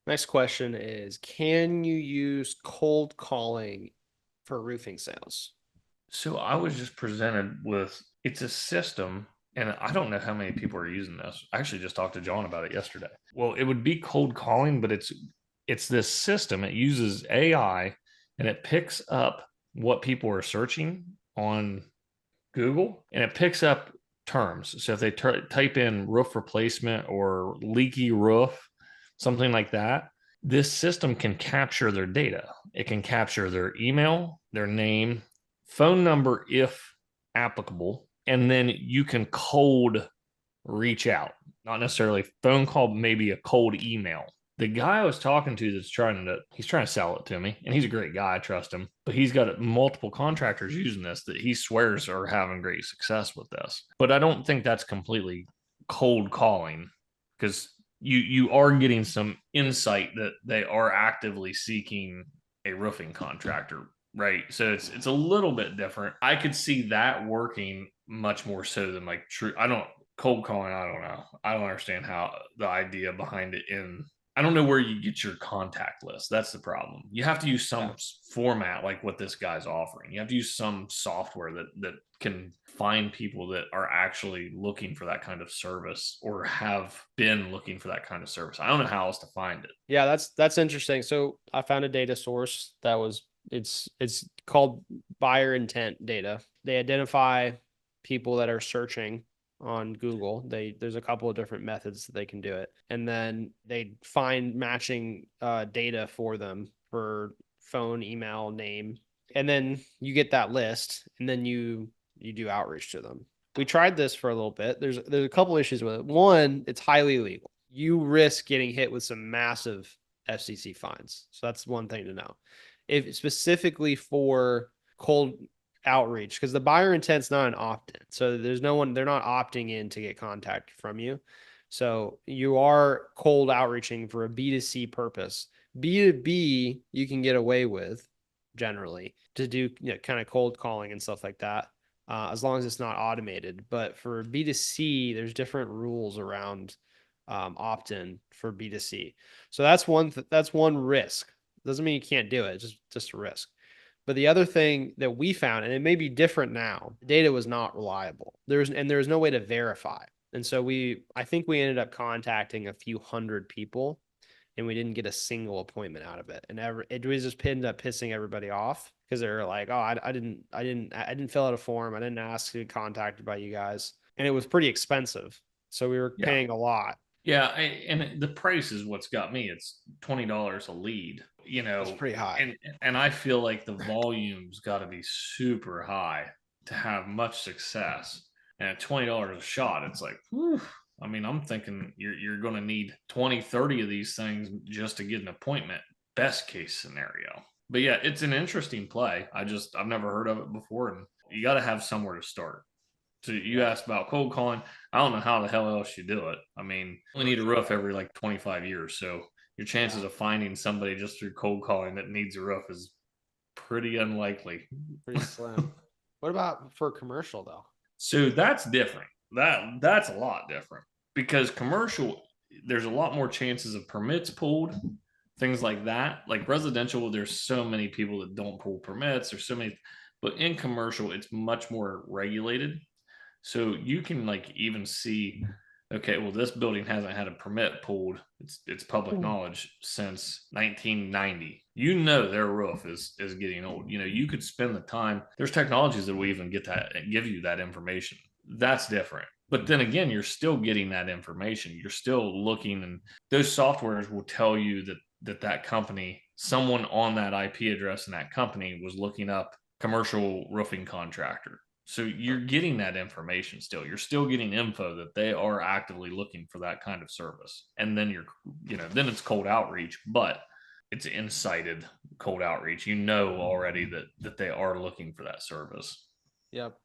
Next question is, can you use cold calling for roofing sales? So I was just presented with it's a system, and I don't know how many people are using this. I actually just talked to John about it yesterday. Well, it would be cold calling, but it's this system. It uses AI and it picks up what people are searching on Google and it picks up terms. So if they type in roof replacement or leaky roof, something like that, this system can capture their data. It can capture their email, their name, phone number if applicable, and then you can cold reach out, not necessarily phone call, maybe a cold email. The guy I was talking to he's trying to sell it to me, and he's a great guy. I trust him, but he's got multiple contractors using this that he swears are having great success with this. But I don't think that's completely cold calling because you are getting some insight that they are actively seeking a roofing contractor, right? So it's a little bit different. I could see that working much more so than like true. I don't cold calling. I don't know. I don't understand how the idea behind it. I don't know where you get your contact list. That's the problem. You have to use some Yeah. format like what this guy's offering. You have to use some software that can find people that are actually looking for that kind of service or have been looking for that kind of service. I don't know how else to find it. Yeah, that's interesting. So I found a data source that was it's called buyer intent data. They identify people that are searching on Google. There's a couple of different methods that they can do it. And then they find matching data for them for phone, email, name. And then you get that list and then you do outreach to them. We tried this for a little bit. There's a couple issues with it. One, it's highly illegal. You risk getting hit with some massive FCC fines. So that's one thing to know. If specifically for cold outreach, because the buyer intent's not an opt-in. So there's no one, they're not opting in to get contact from you. So you are cold outreaching for a B2C purpose. B2B, you can get away with generally to do kind of cold calling and stuff like that, as long as it's not automated. But for B2C, there's different rules around opt-in for B2C. So that's one risk. Doesn't mean you can't do it, just a risk. But the other thing that we found, and it may be different now, the data was not reliable. There was no way to verify. And so I think we ended up contacting a few hundred people and we didn't get a single appointment out of it. And it was just ended up pissing everybody off because they were like, "Oh, I didn't fill out a form. I didn't ask to be contacted by you guys," and it was pretty expensive. So we were Yeah. paying a lot. Yeah, and the price is what's got me. It's $20 a lead, That's pretty high. and I feel like the volume's got to be super high to have much success. And at $20 a shot, it's like, whew, I mean, I'm thinking you're going to need 20, 30 of these things just to get an appointment. Best case scenario. But yeah, it's an interesting play. I've never heard of it before, and you got to have somewhere to start. So you Yeah, asked about cold calling. I don't know how the hell else you do it. I mean, we need a roof every like 25 years. So your yeah, chances of finding somebody just through cold calling that needs a roof is pretty unlikely. pretty slim. What about for commercial though? So that's different. That's a lot different because commercial, there's a lot more chances of permits pulled, things like that. Like residential, there's so many people that don't pull permits. There's so many, but in commercial, it's much more regulated. So you can like even see, okay, well, this building hasn't had a permit pulled. It's public knowledge since 1990. You know their roof is getting old. You could spend the time. There's technologies that will even get that and give you that information. That's different. But then again, you're still getting that information. You're still looking, and those softwares will tell you that company, someone on that IP address in that company was looking up commercial roofing contractor. So you're getting that information still. You're still getting info that they are actively looking for that kind of service. And then then it's cold outreach, but it's incited cold outreach. You know already that they are looking for that service. Yep.